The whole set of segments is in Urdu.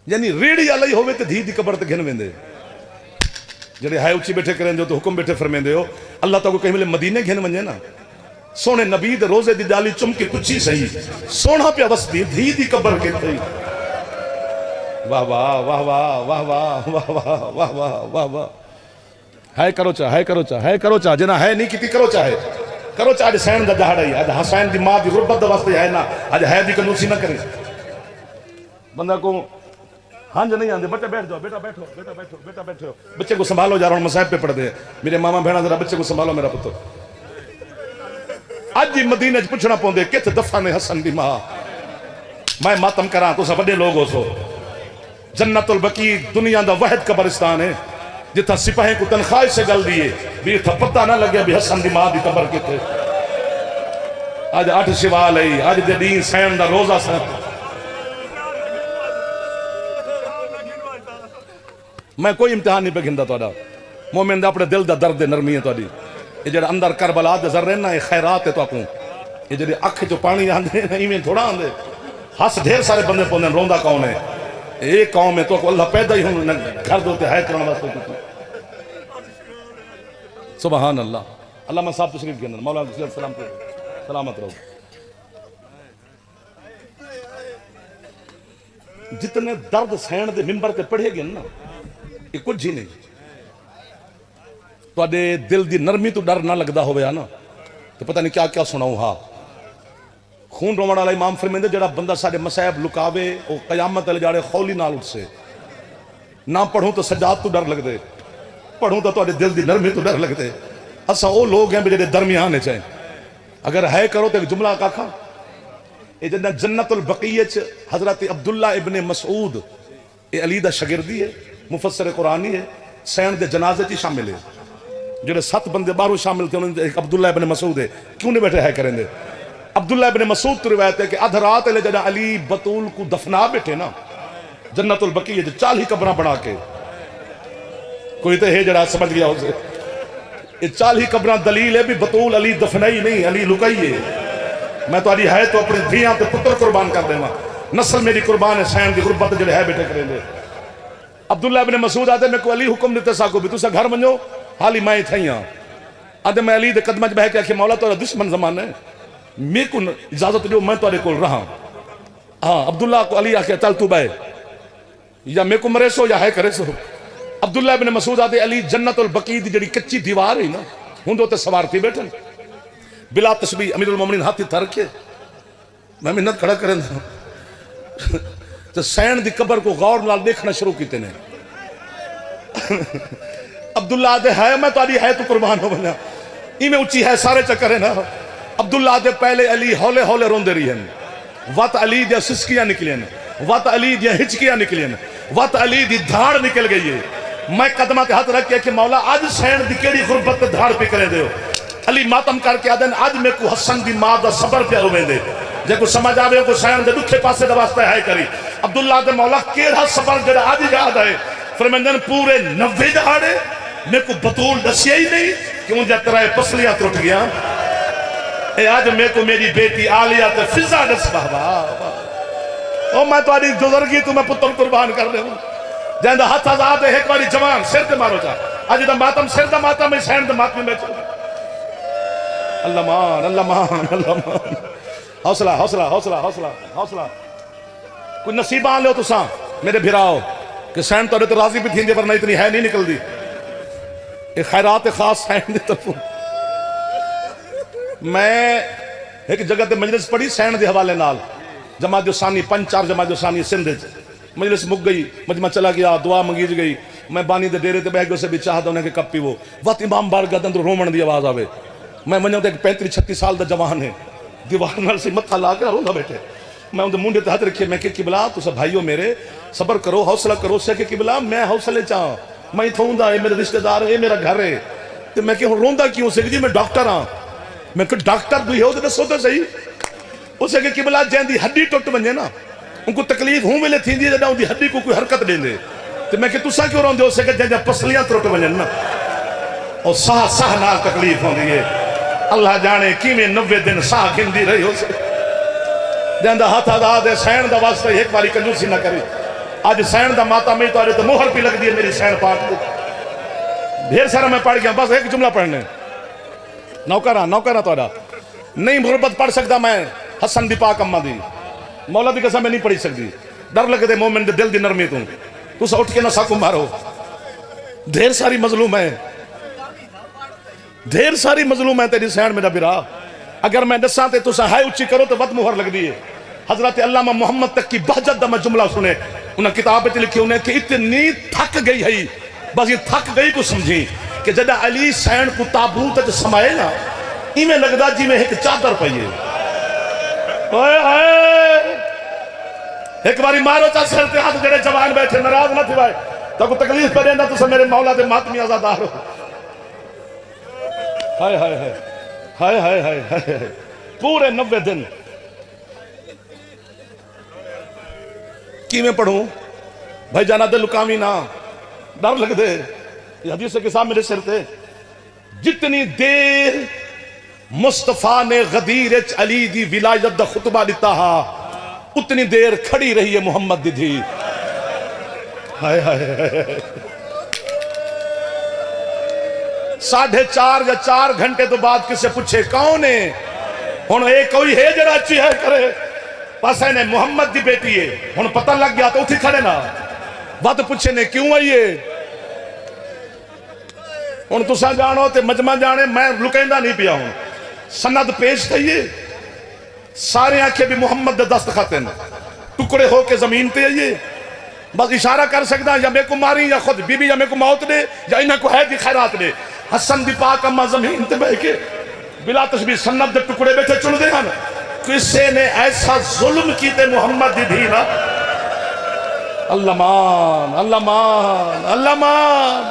یعنی ریڑھی علی ہوئے تے دھی دی قبر تے گھن ویندے جڑے ہائے اچھی بیٹھے کریں جو تو حکم بیٹھے فرمیندے ہو اللہ تعالیٰ کو کہیں ملے مدینے گھن ونجے نا سونے نبی دے روزے دی ڈالی چم کے کچھی صحیح سونا پہ وس دی دھی دی قبر کے تھی واہ واہ واہ واہ واہ واہ واہ واہ واہ واہ واہ واہ ہے کرو چاہ جنا ہے نہیں کتی کرو چاہ آج سین دا دہاڑا ہی آج حسین دی ماں دی غربت دا واسطے ہے نا آج ہے دی کنوسی نہ کرے بندہ کو ہانج نہیں آندے بچہ بیٹھ جاؤ بیٹا بیٹھو بچے کو سنبھالو جا رہا ہوں مصائب پہ پڑھ دے میرے ماما بہنا ذرا بچے کو سنبھالو میرا پتر آج جی مدینہ پوچھنا پوندے کت دفن حسن دی ماں میں ماتم کراں تو سب بڑے لوگ ہو سو جنت البقیع دنیا دا واحد قبرستان ہے جتھا سپاہی کو تنخواہ سے گل دیئے بھی تھا پتہ نہ لگیا بھی حسن دی ماں دی قبر کے تھے آج 8 شوال ہے آج دے دین سین دا روزہ سن میں کوئی امتحان نہیں پہ گھندا توڑا مومن دا اپنے دل دا درد نرمی ہے توڑی یہ جڑا اندر کربلا دے ذر رہنا یہ خیرات ہے تو اپنوں یہ جڑے اکھ جو پانی آندے ایمیں تھوڑا آندے ہس ڈھیر سارے بندے پوندے روندہ کون ہے ایک قوم ہے تو اللہ پیدا ہی ہوں گھر دوتے ہے کرنا واسطے کی سبحان اللہ علامہ صاحب تشریف کے اندر مولانا صلی اللہ علیہ وسلم سلامت رہو جتنے درد سین دے ممبر تے پڑھے گئے نا یہ کچھ ہی نہیں تو اڈے دل دی نرمی تو ڈر نہ لگدا ہوئے نا تو پتہ نہیں کیا کیا سناؤں ہاں خون رومن والا امام فرمیندے جڑا بندہ سارے مسائب لکاوے او قیامت علی جاڑے خولی نال اٹھ سے نہ پڑھوں تو سجاد تو ڈر لگ دے پڑھوں تو اڈے دل دی نرمی تو ڈر لگ دے اسا او لوگ ہیں جڑے درمیانے چاہیں اگر ہے کرو تو ایک جملہ کھا اے جنت البقیع حضرت عبداللہ ابن مسعود اے علی دا شاگردی ہے مفسر قرآنی ہے سین دے جنازے چی شامل ہے جڑے 7 بندے باہروں شامل تھے انہوں نے ایک عبداللہ ابن مسعود ہے کیوں نہیں بیٹھے ہے کریں دے عبداللہ ابن مسعود تو روایت ہے کہ ادھ رات لے جڑا علی بطول کو دفنا بیٹھے نا جنت البقیع جو 40 قبریں بنا کے کوئی تو ہے جڑا سمجھ گیا اسے یہ 40 قبریں دلیل ہے بھی بطول علی دفنائی نہیں علی لکائی ہے میں تو علی ہے تو اپنے دھیاں تے پتر قربان کر دے نسل میری قربان ہے سین دی غربت جڑے ہے بیٹھے کریں دے عبداللہ ابن مسعود آتے میں کو علی حکم دیتے ساکو بھی تو سا گھر منجو حالی میں تھئی ہاں آدھے میں علی دے قدمہ بہ کے آکھے مولا تو دشمن زمان ہے میں کو اجازت دیو میں تو کول رہا ہاں عبداللہ کو علی آکھے چل تو بے یا میں کو مرے سو یا ہے کرے سو عبداللہ ابن مسعود آدھے علی جنت البقیع دی جڑی کچی دیوار ہے نا ہوں دو تے سوار تھی بیٹھن بلا تشبیح امیر المومنین ہاتھی تھا رکھے میں منت کھڑا کریں تو سین دی قبر کو غور نال دیکھنا شروع کیتے نے عبداللہ آدھے ہے میں تو علی ہے تو قربان ہو بنا ای میں اچھی ہے سارے چکر ہے نا عبداللہ آدھے پہلے علی ہولے ہولے روندے رہی ہیں وات علی دیا سسکیاں نکلیں وات علی دیا ہچکیاں نکلیں وات علی دی دھاڑ نکل گئی ہے میں قدمہ تے ہاتھ رکھ کہ مولا آج سین دی کیڑی غربت تے دھاڑ پہ کرے دے ہو علی ماتم کر کے آدھے آج میں کو حسن دی ماں دا صبر پہ ہوئے دے جے کو سمجھ آوے کو سین دے دکھے پاسے دا واسطہ ہے کری عبداللہ آدھے مولا کیڑا صبر جڑا آج یاد ہے فرمیندن پورے 90 دہاڑے میں کو بطول دسیا ہی نہیں کیوں جا ترائے پسلیاں ترٹ گیا اے آج میں کو میری بیٹی آلیہ تے فضا دس بابا او میں تو آدھی گزرگی تو میں پتر قربان کر دے ہوں جہاں ہاتھ آزاد ہے ایک باری جوان سر تے مارو جا آج دا ماتم سر دا ماتم ہے سین دا ماتم میں چل اللہ مان اللہ مان اللہ مان حوصلہ حوصلہ حوصلہ حوصلہ حوصلہ کوئی نصیب آن لے تو ساں میرے بھیراؤ کہ سین تو راضی بھی تھیں ورنہ اتنی ہے نہیں نکل دی ایک خیرات خاص سین دی طرف میں ایک جگہ تے مجلس پڑھی سین دے حوالے نال جماعت جو ثانی 5-4 جماعت جو ثانی سندھ مجلس مک گئی مجمع چلا گیا دعا منگیج گئی میں بانی دے ڈیرے تے بہ گئے اسے بھی چاہتا انہیں کہ کب پی وہ وقت امام بارگاہ دے اندر رومن دی آواز آوے میں منجھوں تے ایک 35-36 سال دا جوان ہے دیوار نال سے متھا لا کے روندا بیٹھے میں اندر منڈے تے ہاتھ رکھے میں کہ قبلہ تو سب بھائیوں میرے صبر کرو حوصلہ کرو سے کہ قبلہ میں حوصلے چاہاں میں تھوں دا ہے میرے رشتہ دار ہے میرا گھر ہے تے میں کہ روندا کیوں سے کہ جی میں ڈاکٹر ہاں میں کہ ڈاکٹر بھی ہو تے دسو تے صحیح اسے کہ قبلہ جہاں دی ہڈی ٹوٹ ونجے نا ان کو تکلیف ہوں ویلے تھی دی جہاں دی ہڈی کو کوئی حرکت دے دے تے میں کہ تسا کیوں روندے اسے کہ جہاں پسلیاں ٹوٹ ونجے نا اور ساہ نال تکلیف ہوندی ہے اللہ جانے کیویں 90 دن ساہ گندی رہی ہو سے جہاں دا ہاتھ آزاد ہے سین دا واسطہ ایک باری کنجوسی نہ کری آج سین دا ماتا میں تو تو مہر پی لگ دی ہے میری سین پاک دی ڈھیر سارا میں پڑھ گیا بس ایک جملہ پڑھنے نوکرہ تو نہیں غربت پڑھ سکتا میں حسن دی پاک اممہ دی مولا دی قسم میں نہیں پڑھی سکتی ڈر لگے دے مومن دے دل دی نرمی تو سا اٹھ کے نہ ساکو مارو ڈھیر ساری مظلوم ہے ڈھیر ساری مظلوم ہے تیری سین میرا برا اگر میں دساں تے تو سا ہائے اچھی کرو تو وقت مہر لگ دیئے حضرت علامہ محمد تک کی بہجت دا میں جملہ سنے انہیں کتاب پہ لکھی انہیں کہ اتنی تھک گئی ہے بس یہ تھک گئی کو سمجھی کہ جدہ علی سین کو تابوت جو سمائے نا ایمیں لگدا جی میں ایک چادر پائیے ایک باری مارو چاہ سرتے ہاتھ جڑے جوان بیٹھے ناراض نہ تھی بھائی تو کو تکلیف پہ دینا تو سب میرے مولا دے ماتمی آزادار ہو ہائے ہائے ہائے ہائے ہائے ہائے ہائے پورے 90 دن کی میں پڑھوں بھائی جانا دے لکامی نہ ڈر لگ دے یہ حدیث کے ساتھ میرے سر تے جتنی دیر مصطفیٰ نے غدیر علی دی ولایت دا خطبہ دیتا ہا اتنی دیر کھڑی رہی ہے محمد دی دھی ہائے ہائے 4:30 یا 4 گھنٹے تو بعد کسے پوچھے کون ہے ہن ایک کوئی ہے جڑا اچھی ہے کرے پاسے نے محمد دی بیٹی ہے ہن پتہ لگ گیا تو اٹھی کھڑے نا بات پوچھے نے کیوں آئیے ہن تسا جانو تے مجمع جانے میں لکیندہ نہیں پیا ہوں سند پیش تھئیے سارے آنکھیں بھی محمد دے دست کھاتے ہیں ٹکڑے ہو کے زمین تے آئیے بس اشارہ کر سکتا یا میں کو ماری یا خود بی بی یا میں کو موت دے یا انہیں کو ہے دی خیرات دے حسن دی پاک اما زمین تے بہ کے بلا تشبیہ سند دے ٹکڑے بیٹھے چن دے ہن کسے نے ایسا ظلم کیتے محمد دی دھینا اللہ مان اللہ مان اللہ مان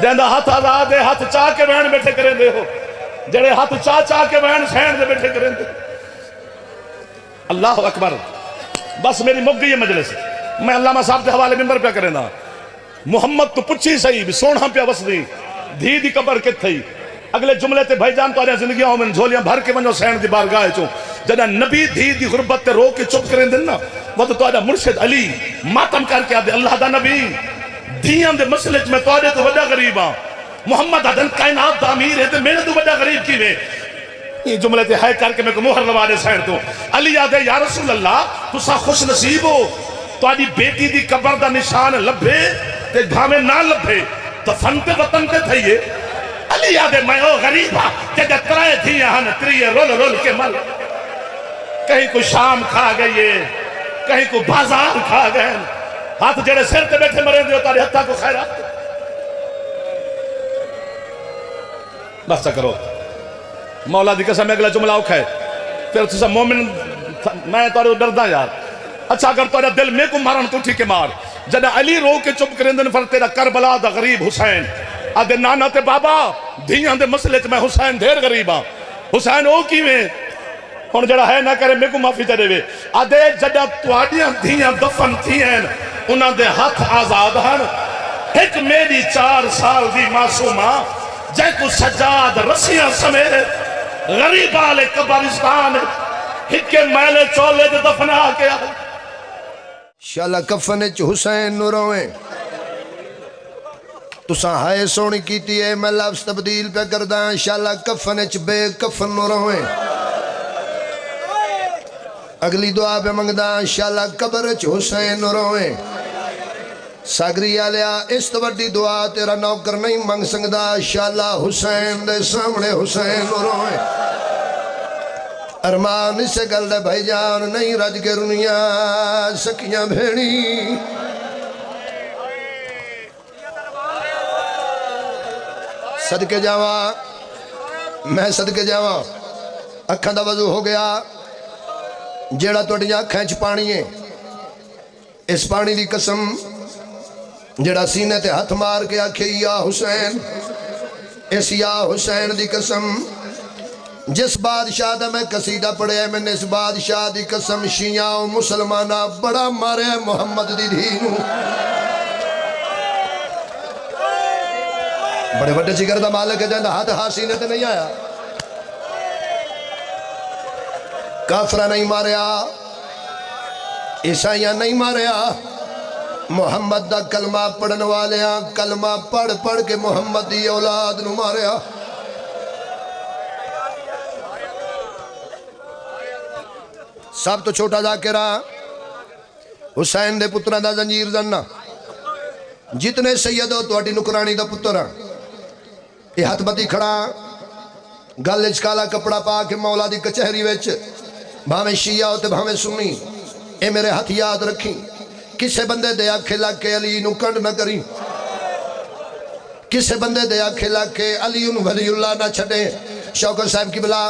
جہاں ہاتھ آزاد ہے ہاتھ چاہ کے بہن بیٹھے کریں دے ہو جڑے ہاتھ چاہ کے بہن سین دے بیٹھے کریں دے اللہ اکبر بس میری مک گئی ہے مجلس میں علامہ صاحب کے حوالے ممبر پہ کریں نا محمد تو پچھی صحیح بھی سونا پہ بس دی دھی دی قبر کت تھی اگلے جملے تے بھائی جان تو آرہا زندگیاں ہوں میں جھولیاں بھر کے ونجو سین دی بارگاہ چوں جنہ نبی دھی دی غربت تے رو کے چپ کریں دن نا وہ تو آرہا مرشد علی ماتم کر کے آدھے اللہ دا نبی دھیاں دے مسئلے میں تو آرہے تو وجہ غریب ہاں محمد عدن کائنات دا امیر ہے تے میرے تو وجہ غریب کی میں یہ جملے تے ہائے کر کے میں کو مہر لوا دے سین تو علی آدھے یا رسول اللہ تو سا خوش نصیب ہو تو آدھی بیٹی دی قبر دا نشان لبھے تے گھامے نہ لبھے دفن تے وطن تے تھئیے علی آدھے میں او غریبہ جگہ ترائے دھیاں ہن تریے رول رول کے مل کہیں کو شام کھا گئیے کہیں کو بازار کھا گئے ہاتھ جڑے سر تے بیٹھے مرے دیو تارے حتیٰ کو خیرات بس کرو مولا دی قسم اگلا جملہ اوکھا ہے پھر تسا مومن میں تارے ڈردہ یار اچھا اگر تارے دل میں کو مارن تو ٹھیک مار جنہ علی رو کے چپ کرندن فر تیرا کربلا دا غریب حسین آدھے نانا تے بابا دھیاں دے مسئلے میں حسین دھیر غریب ہاں حسین او کی میں ہون جڑا ہے نہ کرے میں کو معافی چڑے وے آدھے جڑا توڑیاں دھیاں دفن تھیں انہاں دے ہاتھ آزاد ہن ایک میری 4 سال دی معصومہ جے کو سجاد رسیاں سمیت غریب آلے قبرستان ہکے میلے چولے دے دفنا کے آئے شالا کفن چ حسین نو روئیں تساں ہائے سونی کیتی ہے میں لفظ تبدیل پہ کردہ شالا کفن چ بے کفن نو روئیں اگلی دعا پہ منگدہ شالا قبر چ حسین نو روئیں ساگری آلیا اس توڑی دعا تیرا نوکر نہیں منگ سکدا شالا حسین دے سامنے حسین نو روئیں ارمان اس سے گل دے بھائی جان نہیں رج کے رنیاں سکیاں بھیڑی صدقے جاواں میں صدقے جاواں اکھاں دا وضو ہو گیا جیڑا توڑیاں اکھاں چ پانی ہے اس پانی دی قسم جیڑا سینے تے ہاتھ مار کے آکھے یا حسین اس یا حسین دی قسم جس بادشاہ دا میں قصیدہ پڑھے میں نے اس بادشاہ دی قسم شیعہ و مسلمانہ بڑا مارے محمد دی دھینو بڑے بڑے جگر دا مالک ہے جہاں ہاتھ حاسینے تے نہیں آیا کافرہ نہیں ماریا عیسائیاں نہیں ماریا محمد دا کلمہ پڑھن والیاں کلمہ پڑھ پڑھ کے محمد دی اولاد نو ماریا سب تو چھوٹا ذاکرہ حسین دے پترہ دا زنجیر زننا جتنے سیدو تو اٹی نکرانی دا پترہ یہ ہاتھ بتی کھڑا گل اچکالا کپڑا پا کے مولا دی کچہری ویچ بھامیں شیعہ ہوتے بھامیں سنی اے میرے ہاتھ یاد رکھیں کسے بندے دیا کھلا کے علی نو کنڈ نہ کریں کسے بندے دیا کھلا کے علی نو ولی اللہ نہ چھڑے شوکر صاحب کی بلا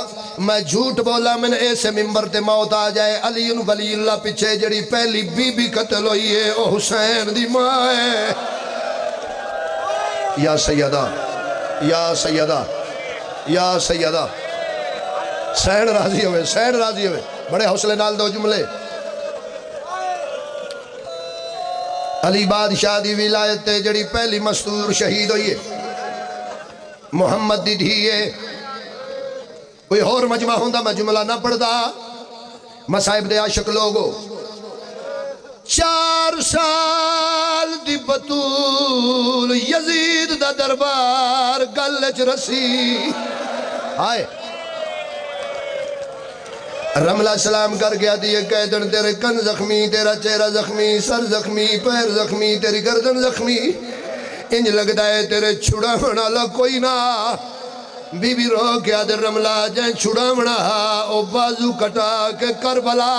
میں جھوٹ بولا میں نے ایسے ممبر تے موت آ جائے علی نو ولی اللہ پچھے جڑی پہلی بی بی قتل ہوئی ہے او حسین دی ماں ہے یا سیدہ یا سیدہ یا سیدہ سین راضی ہوئے بڑے حوصلے نال دو جملے علی بادشاہ دی ولایت جڑی پہلی مستور شہید ہوئی ہے محمد دی دھیے کوئی اور مجمع ہوندہ میں جملہ نہ پڑھدا مصائب دے عاشق لوگو 4 سال دی بطول یزید دا دربار گلچ رسی آئے رملہ سلام کر گیا دیئے قیدن تیرے کن زخمی تیرا چہرہ زخمی سر زخمی پیر زخمی تیری گردن زخمی انج لگتا ہے تیرے چھڑا ہونا لگ کوئی نہ بی بی رو کیا دے رملہ جائیں چھڑا ہونا او بازو کٹا کے کربلا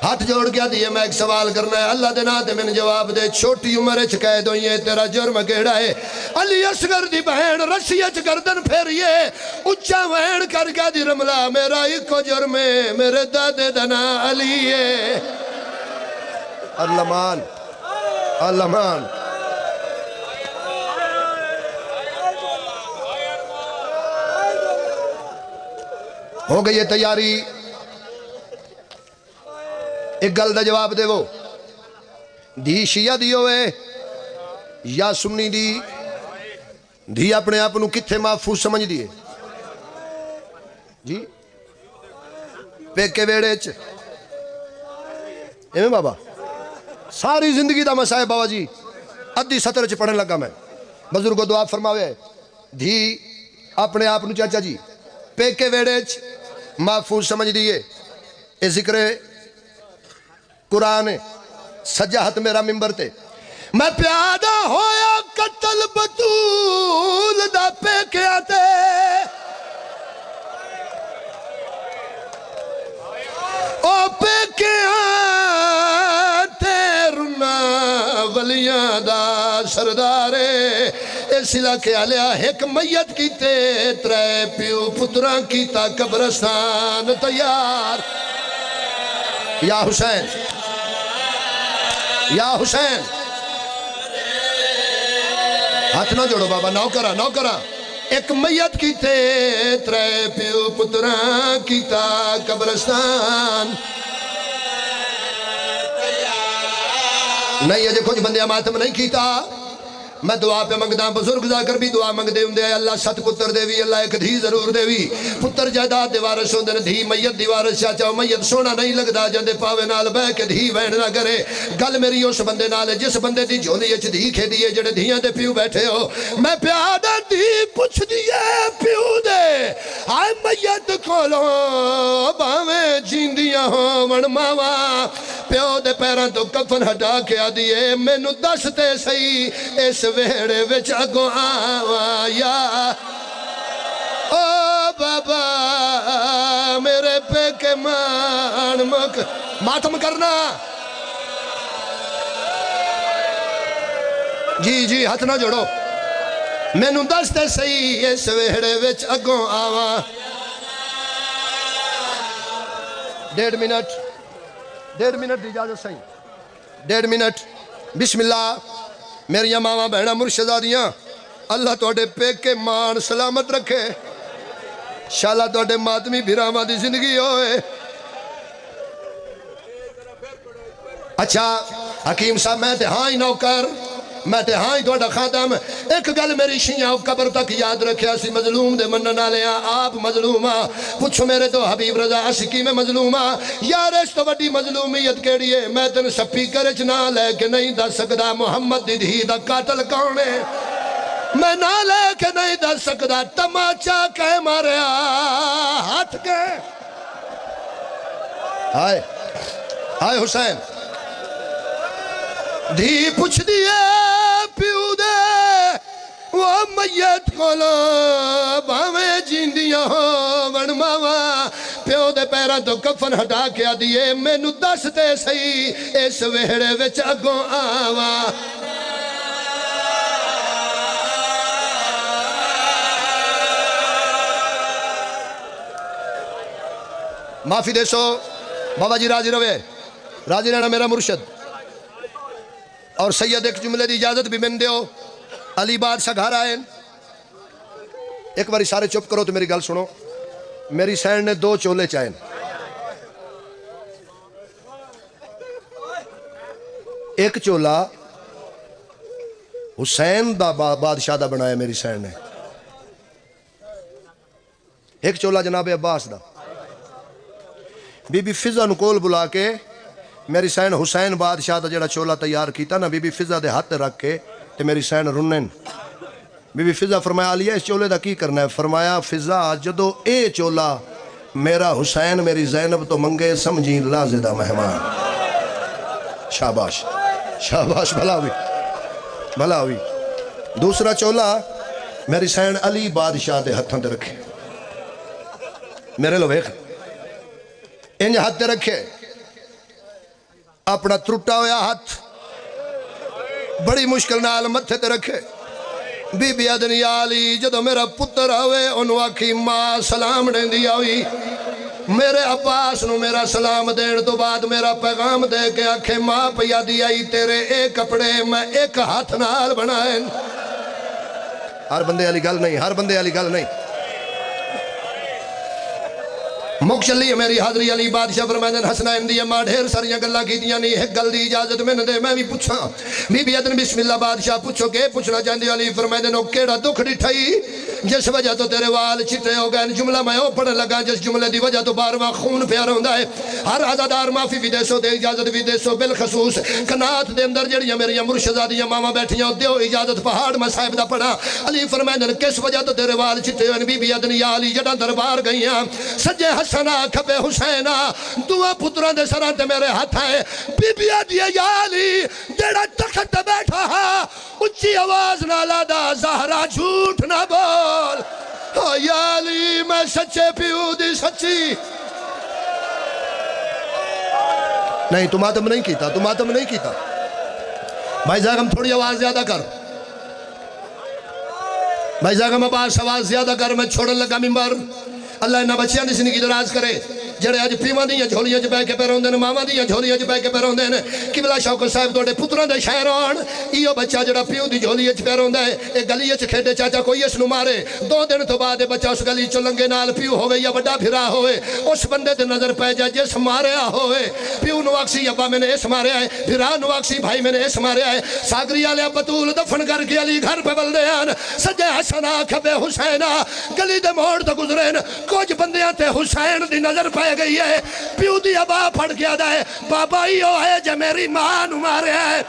ہاتھ جوڑ گیا دیئے میں ایک سوال کرنا ہے اللہ دینا تے میں نے جواب دے چھوٹی عمر قید ہوئی ہے تیرا جرم کیڑا ہے علی اصغر دی بہن رسیت گردن پھیریے اچھا وین کر گیا دی رملہ میرا ایک کو جرم ہے میرے دادے دنا علی ہے اللہمان اللہمان ہو گئی ہے تیاری ایک گل دا جواب دے وہ دھی شیعہ دی ہوئے یا سنی دی اپنے آپ نو کتھے محفوظ سمجھ دیئے جی پیکے ویڑے چ ایمیں بابا ساری زندگی دا مسائب بابا جی ادھی سطر چ پڑھنے لگا میں بزرگو دعا فرماوے دھی اپنے آپ نو چاچا جی پیکے ویڑے چ محفوظ سمجھ دیئے اے ذکر قرآن سجا ہاتھ میرا ممبر تے میں پیادہ ہویا قتل بطول دا پیکے آتے او پیکے آتے رنا ولیاں دا سردارے اس علاقے آلیا ایک میت کیتے ترے پیو پتران کیتا قبرستان تیار یا حسین یا حسین ہاتھ نہ جوڑو بابا نو کرا ایک میت کیتے ترے پیو پتران کیتا قبرستان نہیں اجے کچھ بندے ماتم نہیں کیتا میں دعا پہ منگدا بزرگ جا کر بھی دعا منگ دے ہوں دے اللہ 7 پتر دے وی اللہ ایک دھی ضرور دے وی پتر جائیداد دے وارث ہوندے دھی میت دی وارث چاچا میت سونا نہیں لگدا جندے پاوے نال بہ کے دھی وین نہ کرے گل میری اس بندے نال ہے جس بندے دی جھولی وچ دھی کھیدی ہے جڑے دھیاں دے پیو بیٹھے ہو میں پیادہ دھی پوچھ دیے پیو دے ہائے میت کولوں باویں جیندیاں ہون ماواں پیو دے پیراں تو کفن ہٹا کے آدیے مینوں دس تے صحیح اس ویڑے وچ اگوں آواں یا او بابا میرے پیکے مان ماتم کرنا جی ہاتھ نہ جوڑو مینوں دس تے صحیح اس ویڑے وچ اگوں آواں 1.5 منٹ دی اجازت صحیح 1.5 منٹ بسم اللہ میری ماما بہنا مرشدہ دیاں اللہ توڑے پیکے مان سلامت رکھے شالا توڑے ماتمی بھیراما دی زندگی ہوئے اچھا حکیم صاحب میں تے ہاں ہی نوکر میں تے ہاں ہی تھوڑا خادم ایک گل میری شیعہ قبر تک یاد رکھیا سی مظلوم دے منن والے آپ مظلوم پوچھو میرے تو حبیب رضا عاشقی میں مظلوم یار اس تو بڑی مظلومیت کیڑی ہے میں تن سپیکر چ نہ لے کے نہیں دس سکدا محمد دی دھی دا قاتل کون ہے میں نہ لے کے نہیں دس سکدا تماچا کہ ماریا ہاتھ کے آئے آئے حسین دھی پوچھ دیئے پیو دے وہ میت کولو باویں جیندیاں ہو ون ماوا پیو دے پیران تو کفن ہٹا کے دیئے میں نو دس دے سہی اس ویڑے وچ اگوں آوا معافی دے سو بابا جی راضی روے راضی رہنا میرا مرشد اور سید ایک جملے دی اجازت بھی من دیو علی بادشاہ گھر آئے ایک باری سارے چپ کرو تو میری گل سنو میری سین نے 2 چولے چاہیں ایک چولا حسین دا بادشاہ دا بنایا میری سین نے ایک چولا جناب عباس دا بی بی فضا نو کول بلا کے میری سین حسین بادشاہ دا جڑا چولا تیار کیتا نا بی بی فضا دے ہاتھ رکھ کے تے میری سین رنن بی بی فضا فرمایا علیہ اس چولے دا کی کرنا ہے فرمایا فضا جدو اے چولا میرا حسین میری زینب تو منگے سمجھی لازدہ مہمان شاباش شاباش بھلا ہوئی دوسرا چولا میری سین علی بادشاہ دے ہتھاں دے رکھے میرے لو ویکھ انج ہاتھ دے رکھے اپنا ترٹا ہویا ہاتھ بڑی مشکل نال متھے تے رکھے بی بی ادنی آلی جدو میرا پتر ہوئے انہوں آکھی ماں سلام دیں دیا ہوئی میرے عباس نو میرا سلام دین تو بعد میرا پیغام دے کے آکھے ماں پیا دیا ہی تیرے ایک کپڑے میں ایک ہاتھ نال بنائیں ہر بندے علی گل نہیں مک چلی ہے میری حاضری علی بادشاہ فرمائدن حسنین دی ماں ڈھیر ساریاں گلہ کی دیا نہیں ایک گل دی اجازت میں نے دے میں بھی پوچھا بی بی ادن بسم اللہ بادشاہ پوچھو کہ پوچھنا چاہندی علی فرمائدن او کیڑا دکھ ڈٹھائی جس وجہ تو تیرے وال چھٹے ہو گئے جملہ میں او پڑھنے لگا جس جملے دی وجہ تو بارواں خون پیار ہوندہ ہے ہر عزادار معافی بھی دے سو دے اجازت بھی دے سو بالخصوص کنات دے اندر جڑیاں میری مرشدادیاں ماما بیٹھیاں دیو اجازت پہاڑ میں صاحب دا پڑھا علی فرمائدن کس وجہ تو تیرے وال چھٹے ہوئے بی بی ادن یا علی جڑا دربار گئیاں سجے حسنہ کھبے حسینہ دعا پتران دے سران تے میرے ہاتھ آئے بی بی ادیا یا علی جڑا تخت بیٹھا اچھی آواز نہ لادا زہرہ جھوٹ نہ بول یا علی میں سچے پیو دی سچی نہیں تم آتم نہیں کیتا بھائی زاغم تھوڑی آواز زیادہ کر بھائی زاغم عباس آواز زیادہ کر میں چھوڑن لگا ممبر اللہ انہا بچیاں دی زندگی دراز کرے جڑے آج پیواں دیاں جھولیاں چ بہ کے پہ روندے نے ماواں دیاں جھولیاں چ بہ کے پہ روندے نے قبلہ شوکت صاحب توڑے پتراں دے شہر آن ایو بچہ جڑا پیو دی جھولی چ پہ روندا ہے اے گلی چ کھیڈے چاچا کوئی اس نو مارے 2 دن تو بعد بچہ اس گلی چ لنگے نال پیو ہوے یا بڑا پھرا ہوے اس بندے تے نظر پے جا جس ماریا ہوے پیو نو آکسی ابا میں نے اس ماریا ہے پھرا نو آکسی بھائی میں نے اس ماریا ہے ساگری والے بطول دفن کر کے علی گھر پہ بلدے ہیں سجے حسنہ کھبے حسینہ گلی دے موڑ تو گزرین کچھ بندیاں تے حسین دی نظر پہ گئی ہے پیو دی ابا پھڑ گیا دا ہے بابا ہیو ہے جے میری ماں نو مارے ہے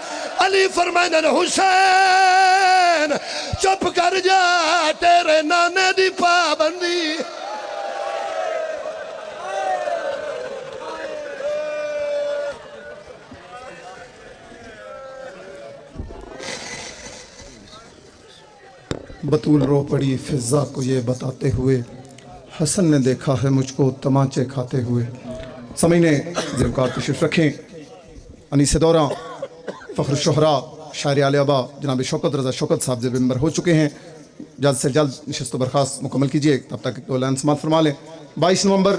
علی فرمائدن حسین چپ کر جا تیرے نانے دی پابندی بطول رو پڑی فضا کو یہ بتاتے ہوئے حسن نے دیکھا ہے مجھ کو تمانچے کھاتے ہوئے سمعینے ذوقار تشریف رکھیں انیس دورہ فخر الشہراء شاعر آل ابا جناب شوکت رضا شوکت صاحب زیر ممبر ہو چکے ہیں جلد سے جلد نشست و برخاست مکمل کیجئے تب تک دو لائن سماعت فرما لیں 22 نومبر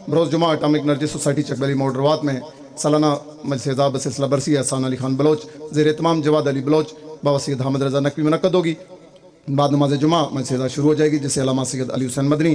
بروز جمعہ atomic energy society چکبیلی mood Rawat میں سالانہ مجلس اعزاز بسلسلہ برسی احسان علی خان بلوچ زیر اہتمام جواد علی بلوچ بابا سید حامد رضا نقوی منعقد ہوگی بعد نماز جمعہ مجلس اعزاز شروع ہو جائے گی جسے علامہ سید علی حسین مدنی